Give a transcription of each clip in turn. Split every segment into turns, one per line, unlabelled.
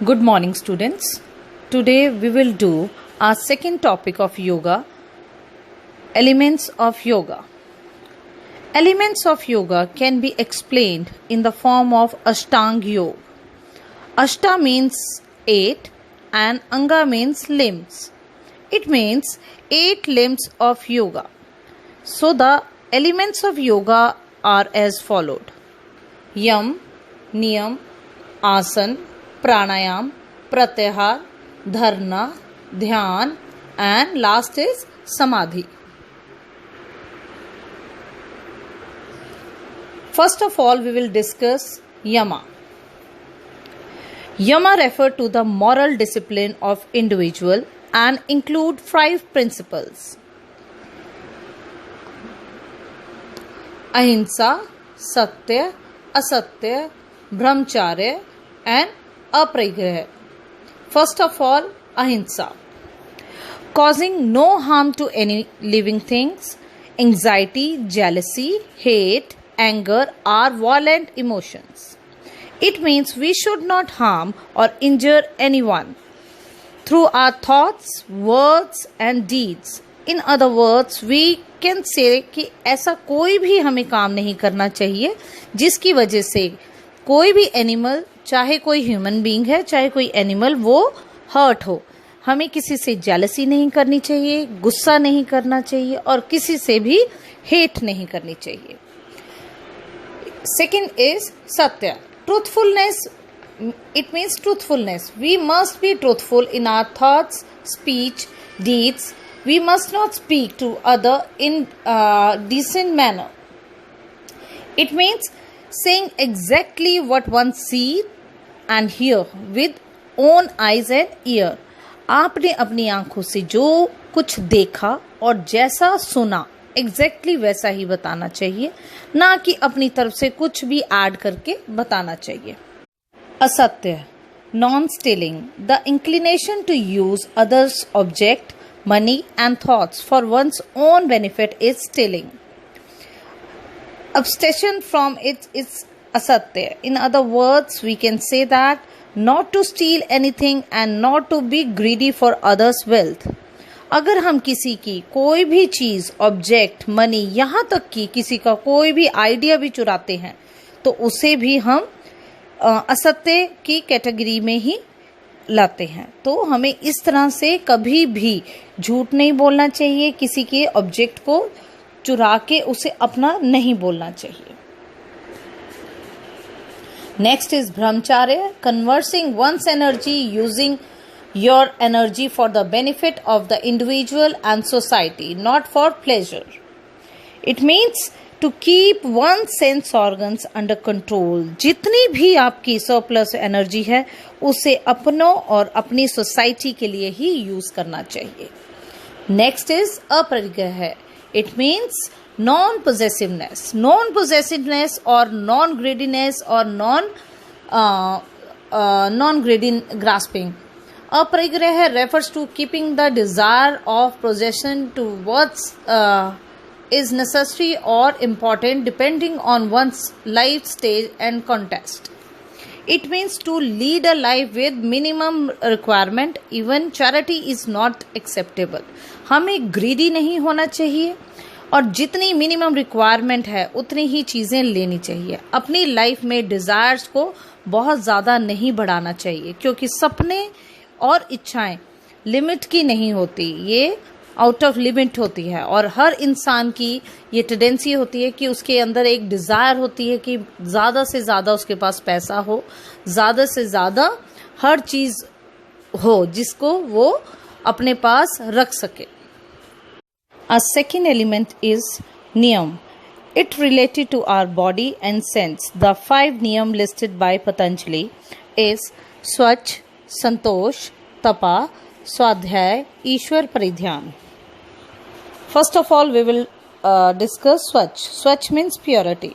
Good morning, students. Today we will do our second topic of yoga, elements of yoga. Elements of yoga can be explained in the form of Ashtanga Yoga. Ashta means 8 and Anga means limbs. It means 8 limbs of yoga. So the elements of yoga are as followed: Yam, Niyam, Asan, Pranayam, Pratyahar, Dharna, Dhyan, and last is Samadhi. First of all, we will discuss Yama. Yama refer to the moral discipline of individual and include 5 principles: Ahimsa, Satya, Asatya, Brahmacharya and Aparigraha. First of all, Ahimsa. Causing no harm to any living things. Anxiety, jealousy, hate, anger are violent emotions. It means we should not harm or injure anyone through our thoughts, words and deeds. In other words, we can say कि ऐसा कोई भी हमें काम नहीं करना चाहिए जिसकी वजह से कोई भी एनिमल, चाहे कोई ह्यूमन बीइंग है चाहे कोई एनिमल, वो हर्ट हो. हमें किसी से जेलसी नहीं करनी चाहिए, गुस्सा नहीं करना चाहिए और किसी से भी हेट नहीं करनी चाहिए. Second is Satya. Truthfulness, it means truthfulness. We must be truthful in our thoughts, speech, deeds. We must not speak to other in decent manner. It means saying exactly what one sees and hear with own eyes and ear. आपने अपनी आंखों से जो कुछ देखा और जैसा सुना exactly वैसा ही बताना चाहिए, ना कि अपनी तरफ से कुछ भी ऐड करके बताना चाहिए. असत्य, non-stealing, the inclination to use others' object, money and thoughts for one's own benefit is stealing. Abstention from it is asatya. In other words, we can say that not to steal anything and not to be greedy for others' wealth. अगर हम किसी की कोई भी चीज़, object, money, यहाँ तक कि किसी का कोई भी आइडिया भी चुराते हैं तो उसे भी हम असत्य की कैटेगरी में ही लाते हैं. तो हमें इस तरह से कभी भी झूठ नहीं बोलना चाहिए, किसी के ऑब्जेक्ट को चुरा के उसे अपना नहीं बोलना चाहिए. Next is brahmacharya. Conserving one's energy, using your energy for the benefit of the individual and society, not for pleasure. It means to keep one's sense organs under control. जितनी भी आपकी surplus energy है उसे अपनों और अपनी society के लिए ही यूज करना चाहिए. Next is अपरिग्रह. It means non-possessiveness. Non-possessiveness or non-greediness or non-greedy grasping. Aparigraha refers to keeping the desire of possession to what is necessary or important depending on one's life stage and context. It means to lead a life with minimum requirement. Even charity is not acceptable. हमें greedy नहीं होना चाहिए और जितनी minimum requirement है उतनी ही चीज़ें लेनी चाहिए. अपनी लाइफ में डिज़ायर्स को बहुत ज़्यादा नहीं बढ़ाना चाहिए क्योंकि सपने और इच्छाएं लिमिट की नहीं होती, ये आउट ऑफ लिमिट होती है. और हर इंसान की ये टेंडेंसी होती है कि उसके अंदर एक डिज़ायर होती है कि ज़्यादा से ज़्यादा उसके पास पैसा हो, ज़्यादा से ज़्यादा हर चीज़ हो जिसको वो अपने पास रख सके. A second element is niyam. It related to our body and sense. The 5 niyam listed by Patanjali is Swachh, संतोष, तपा, स्वाध्याय, ईश्वर परिध्यान. First of all, we will discuss Swachh. Swachh means purity.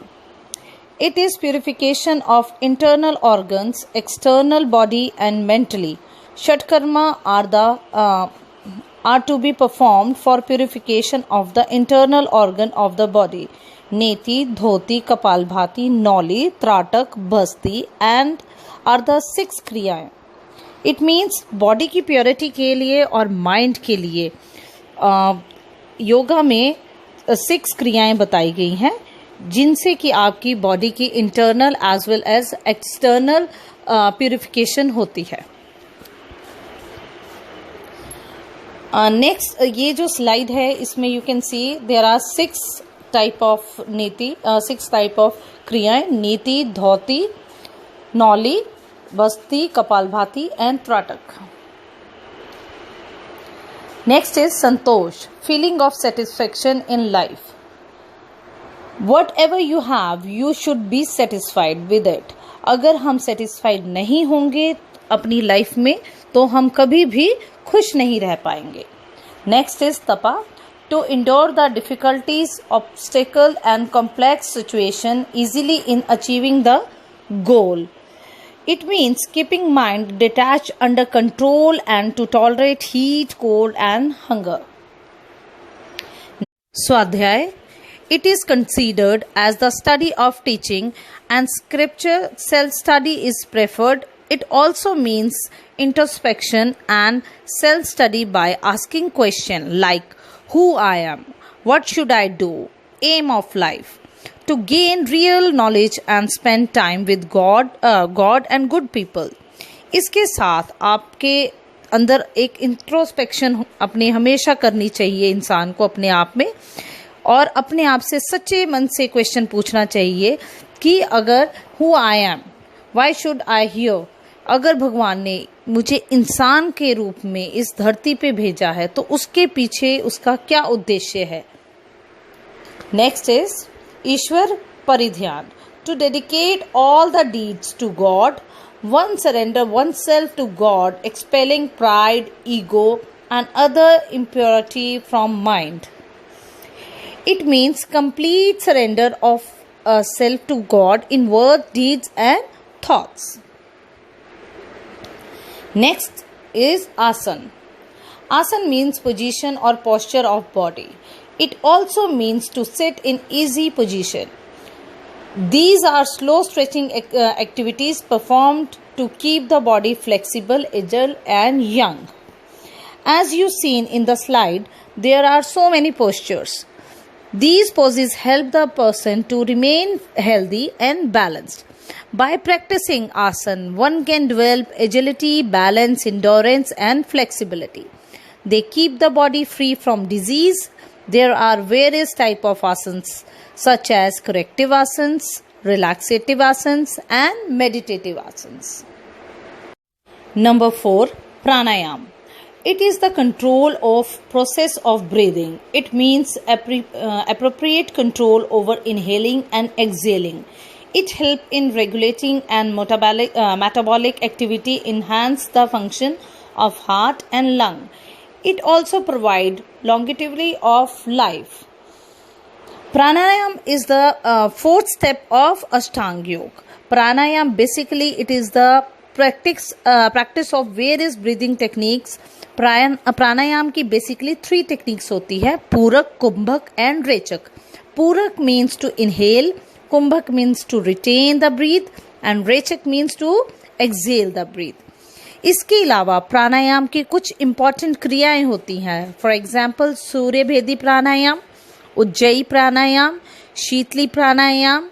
It is purification of internal organs, external body and mentally. Shatkarma are to be performed for purification of the internal organ of the body. Neti, Dhoti, Kapalbhati, Noli, Tratak, Bhasti and are the 6 kriyaएं. It means body की purity के लिए और mind के लिए योगा में 6 क्रियाएं बताई गई हैं, जिनसे कि आपकी बॉडी की internal as well as external purification होती है। नेक्स्ट ये जो स्लाइड है इसमें you can see there are 6 type of neti, 6 type of क्रियाएं, neti, dhauti, nauli, basti, kapalbhati and tratak. Next is santosh, feeling of satisfaction in life. Whatever you have, you should be satisfied with it. अगर हम satisfied नहीं होंगे अपनी लाइफ में तो हम कभी भी खुश नहीं रह पाएंगे। नेक्स्ट इज तपा, to endure the difficulties, obstacle and complex situation easily in achieving the goal. It means keeping mind detached, under control and to tolerate heat, cold and hunger. स्वाध्याय, it is considered as the study of teaching and scripture. Self-study is preferred. It also means introspection and self-study by asking questions like who I am, what should I do, aim of life, to gain real knowledge and spend time with God and good people. इसके साथ आपके अंदर एक introspection अपनी हमेशा करनी चाहिए इंसान को अपने आप में, और अपने आप से सच्चे मन से क्वेश्चन पूछना चाहिए कि अगर who I am, why should I hear, अगर भगवान ने मुझे इंसान के रूप में इस धरती पे भेजा है तो उसके पीछे उसका क्या उद्देश्य है। Next is Ishwar paridhyan, to dedicate all the deeds to God, one surrender one self to God, expelling pride, ego and other impurity from mind. It means complete surrender of self to God in words, deeds and thoughts. Next is asan. Asan means position or posture of body. It also means to sit in easy position. These are slow stretching activities performed to keep the body flexible, agile and young. As you seen in the slide, there are so many postures. These poses help the person to remain healthy and balanced. By practicing asana, one can develop agility, balance, endurance and flexibility. They keep the body free from disease. There are various types of asanas such as corrective asanas, relaxative asanas and meditative asanas. Number 4, pranayam. It is the control of process of breathing. It means appropriate control over inhaling and exhaling. It helps in regulating and metabolic activity, enhance the function of heart and lung. It also provides longevity of life. Pranayam is the 4th step of Ashtanga Yoga. Pranayam basically it is the practice of various breathing techniques. प्राणायाम की basically 3 techniques होती है, पूरक, कुंभक and rechak. Purak means to inhale, kumbhak means to retain the breath and rechak means to exhale the breath. इसके अलावा प्राणायाम की कुछ important क्रियाएं होती हैं. For example Surya bhedi pranayama, ujjayi pranayama, sheetali pranayama,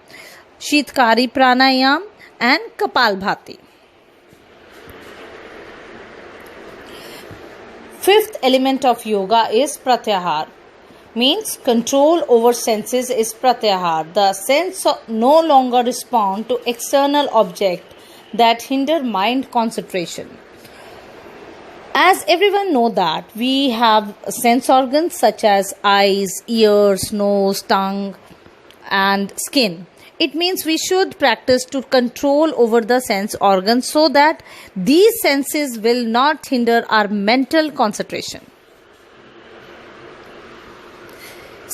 sheetkari pranayama and kapalbhati. 5th element of yoga is pratyahar. Means control over senses is pratyahar. The sense no longer respond to external object that hinder mind concentration. As everyone know that we have sense organs such as eyes, ears, nose, tongue and skin. It means we should practice to control over the sense organs so that these senses will not hinder our mental concentration.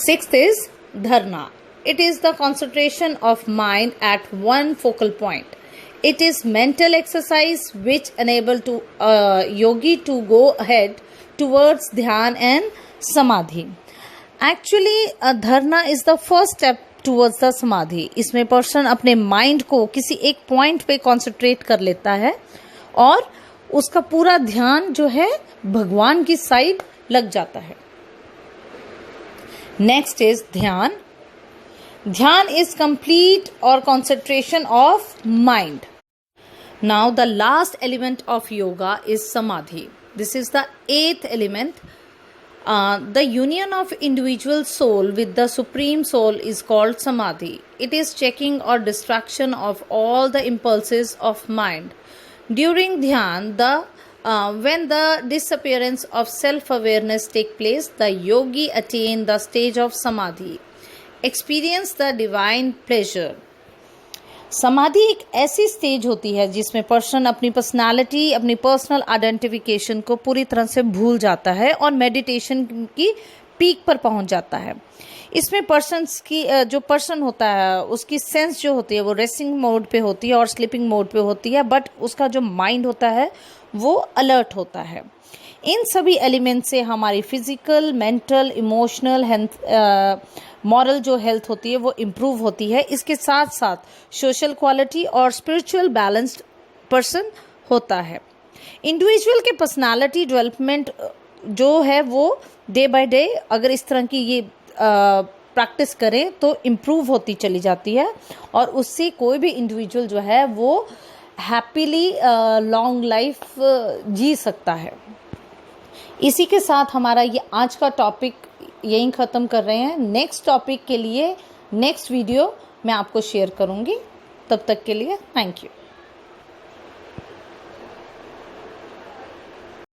6th is dharana. It is the concentration of mind at one focal point. It is mental exercise which enable to yogi to go ahead towards dhyan and samadhi. Actually, dharana is the first step towards the समाधि. इसमें person अपने mind को किसी एक point पे concentrate कर लेता है और उसका पूरा ध्यान जो है भगवान की साइड लग जाता है। Next is dhyan. Dhyan is complete और concentration of mind. Now the last element of yoga is samadhi. This is the 8th element. The union of individual soul with the supreme soul is called samadhi. It is checking or distraction of all the impulses of mind. During dhyan, when the disappearance of self-awareness take place, the yogi attain the stage of samadhi, experience the divine pleasure. समाधि एक ऐसी stage होती है जिसमें person अपनी personality, अपनी personal identification को पूरी तरह से भूल जाता है और मेडिटेशन की पीक पर पहुंच जाता है। इसमें पर्सन्स की जो पर्सन होता है उसकी सेंस जो होती है वो रेस्टिंग मोड पे होती है और स्लीपिंग मोड पे होती है, बट उसका जो माइंड होता है वो अलर्ट होता है। इन सभी एलिमेंट से हमारी फिजिकल, मेंटल, इमोशनल, मॉरल जो हेल्थ होती है वो इम्प्रूव होती है। इसके साथ साथ सोशल क्वालिटी और स्पिरिचुअल बैलेंस्ड पर्सन होता है। इंडिविजुअल के पर्सनालिटी डेवलपमेंट जो है वो डे बाय डे अगर इस तरह की ये प्रैक्टिस करें तो इम्प्रूव होती चली जाती है और उससे कोई भी इंडिविजुअल जो है वो हैप्पीली लॉन्ग लाइफ जी सकता है। इसी के साथ हमारा ये आज का टॉपिक यहीं ख़त्म कर रहे हैं। नेक्स्ट टॉपिक के लिए नेक्स्ट वीडियो मैं आपको शेयर करूँगी। तब तक के लिए थैंक यू।